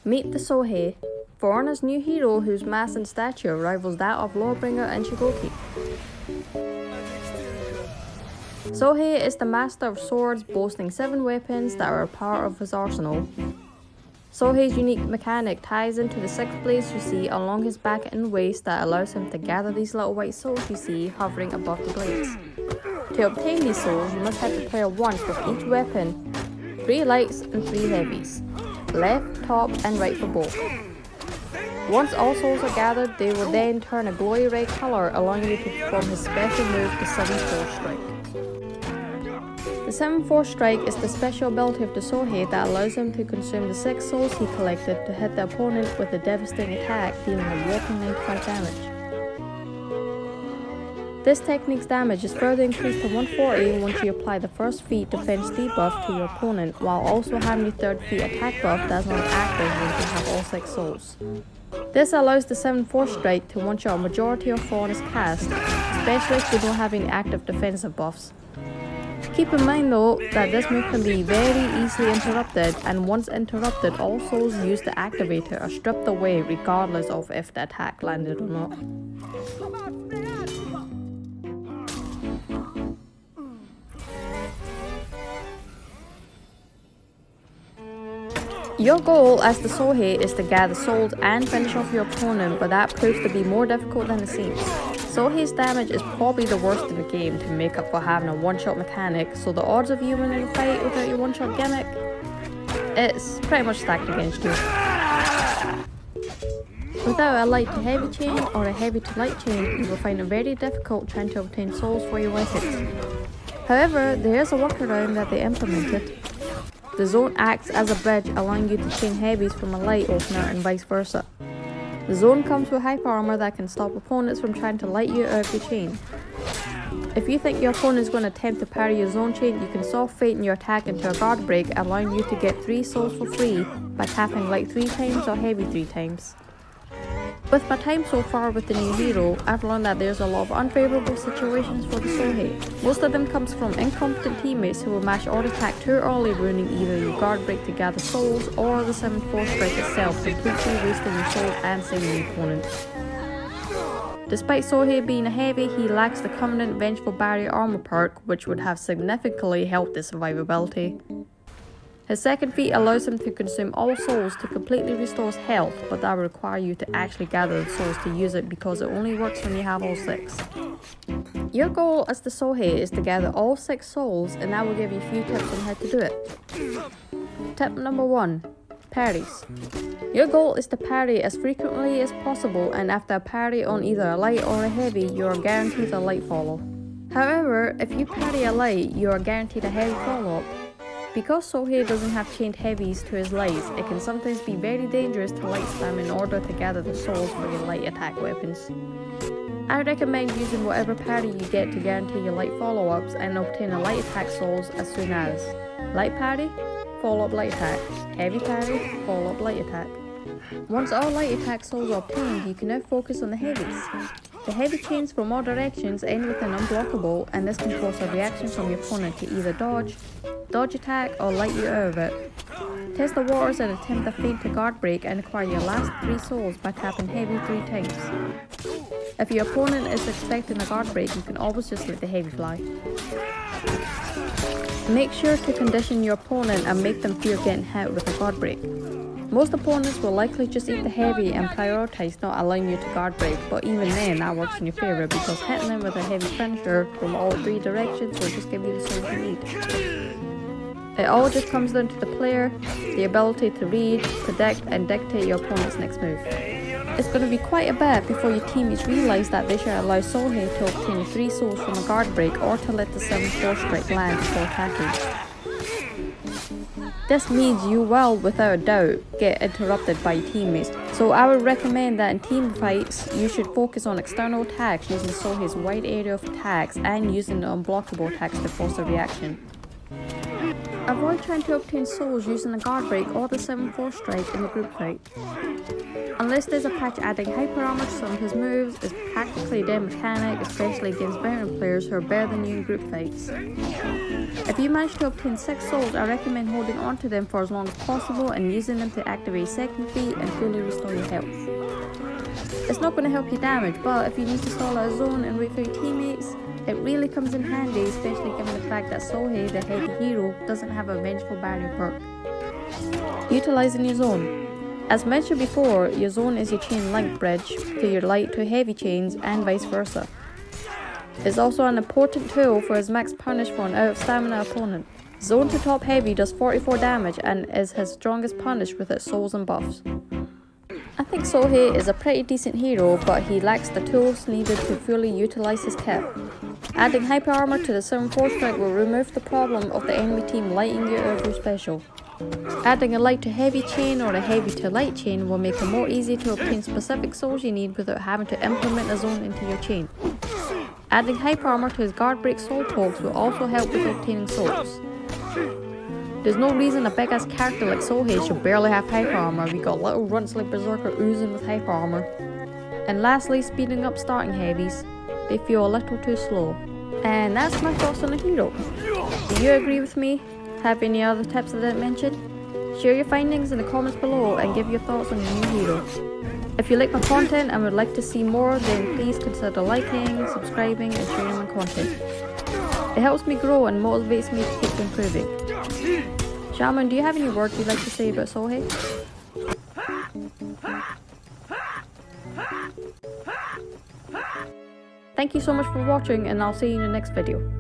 Meet the Sohei, Foreigner's new hero whose mass and stature rivals that of Lawbringer and Shigoki. Sohei is the master of swords, boasting 7 weapons that are a part of his arsenal. Sohei's unique mechanic ties into the 6 blades you see along his back and waist that allows him to gather these little white souls you see hovering above the blades. To obtain these souls, you must hit the player once with each weapon, 3 lights and 3 heavies, left, top and right for both. Once all souls are gathered, they will then turn a glowy red colour, allowing you to perform his special move, the 7-4 strike. The 7-4 strike is the special ability of the Sohei that allows him to consume the 6 souls he collected to hit the opponent with a devastating attack, dealing a whopping 95 damage. This technique's damage is further increased to 140 once you apply the first feat defense debuff to your opponent, while also having the third feat attack buff that's not active once you have all 6 souls. This allows the 7-4 strike to one-shot a majority of Foreigner's cast, especially if you don't have any active defensive buffs. Keep in mind though that this move can be very easily interrupted, and once interrupted, all souls used to activate it are stripped away regardless of if the attack landed or not. Your goal as the Sohei is to gather souls and finish off your opponent, but that proves to be more difficult than it seems. Sohei's damage is probably the worst in the game to make up for having a one-shot mechanic, so the odds of you winning a fight without your one-shot gimmick, it's pretty much stacked against you. Without a light to heavy chain or a heavy to light chain, you will find it very difficult trying to obtain souls for your weapons. However, there is a workaround that they implemented. The zone acts as a bridge, allowing you to chain heavies from a light opener and vice versa. The zone comes with hyper armor that can stop opponents from trying to light you out of your chain. If you think your opponent is going to attempt to parry your zone chain, you can soft feign your attack into a guard break, allowing you to get 3 souls for free by tapping light 3 times or heavy 3 times. With my time so far with the new hero, I've learned that there's a lot of unfavourable situations for the Sohei. Most of them comes from incompetent teammates who will mash or attack too early, ruining either your guard break to gather souls or the 7-4 strike itself, completely wasting your souls and saving the opponent. Despite Sohei being a heavy, he lacks the Covenant Vengeful Barrier armor perk, which would have significantly helped his survivability. His second feat allows him to consume all souls to completely restore his health, but that will require you to actually gather the souls to use it because it only works when you have all 6. Your goal as the Sohei is to gather all 6 souls, and I will give you a few tips on how to do it. Tip number 1. Parries. Your goal is to parry as frequently as possible, and after a parry on either a light or a heavy, you are guaranteed a light follow. However, if you parry a light, you are guaranteed a heavy follow-up. Because Sohei doesn't have chained heavies to his lights, it can sometimes be very dangerous to light spam in order to gather the souls for your light attack weapons. I recommend using whatever parry you get to guarantee your light follow-ups and obtain a light attack souls as soon as light parry, follow-up light attack, heavy parry, follow-up light attack. Once all light attack souls are obtained, you can now focus on the heavies. The heavy chains from all directions end with an unblockable, and this can force a reaction from your opponent to either dodge attack or light you out of it. Test the waters and attempt a feint to guard break and acquire your last 3 souls by tapping heavy 3 times. If your opponent is expecting a guard break, you can always just let the heavy fly. Make sure to condition your opponent and make them fear getting hit with a guard break. Most opponents will likely just eat the heavy and prioritize not allowing you to guard break, but even then that works in your favour because hitting them with a heavy finisher from all 3 directions will just give you the souls you need. It all just comes down to the player, the ability to read, predict and dictate your opponent's next move. It's going to be quite a bit before your teammates realise that they should allow Sohei to obtain 3 souls from a guard break or to let the 7-4 strike land before attacking. This means you will, without a doubt, get interrupted by your teammates, so I would recommend that in team fights, you should focus on external attacks using Sohei's wide area of attacks and using the unblockable attacks to force a reaction. Avoid trying to obtain souls using the guard break or the 7-4 strike in the group fight. Unless there's a patch adding hyper armor to some of his moves, is practically a dead mechanic, especially against veteran players who are better than you in group fights. If you manage to obtain 6 souls, I recommend holding on to them for as long as possible and using them to activate second feat and fully restore your health. It's not going to help you damage, but if you need to stall out a zone and wait for your teammates, it really comes in handy, especially given the fact that Sohei, the heavy hero, doesn't have a vengeful barrier perk. Utilizing your zone. As mentioned before, your zone is your chain link bridge to your light to heavy chains and vice versa. It's also an important tool for his max punish for an out of stamina opponent. Zone to top heavy does 44 damage and is his strongest punish with its souls and buffs. I think Sohei is a pretty decent hero, but he lacks the tools needed to fully utilize his kit. Adding hyper armor to the 7-4 strike will remove the problem of the enemy team lighting you out of your special. Adding a light to heavy chain or a heavy to light chain will make it more easy to obtain specific souls you need without having to implement a zone into your chain. Adding hyper armor to his guard break soul pokes will also help with obtaining souls. There's no reason a big ass character like Sohei should barely have hyper armor. We got little runts like Berserker oozing with hyper armor. And lastly, speeding up starting heavies. They feel a little too slow. And that's my thoughts on the hero. Do you agree with me? Have any other tips I didn't mention? Share your findings in the comments below and give your thoughts on your new hero. If you like my content and would like to see more, then please consider liking, subscribing and sharing my content. It helps me grow and motivates me to keep improving. Shaman, do you have any words you'd like to say about Sohei? Thank you so much for watching, and I'll see you in the next video.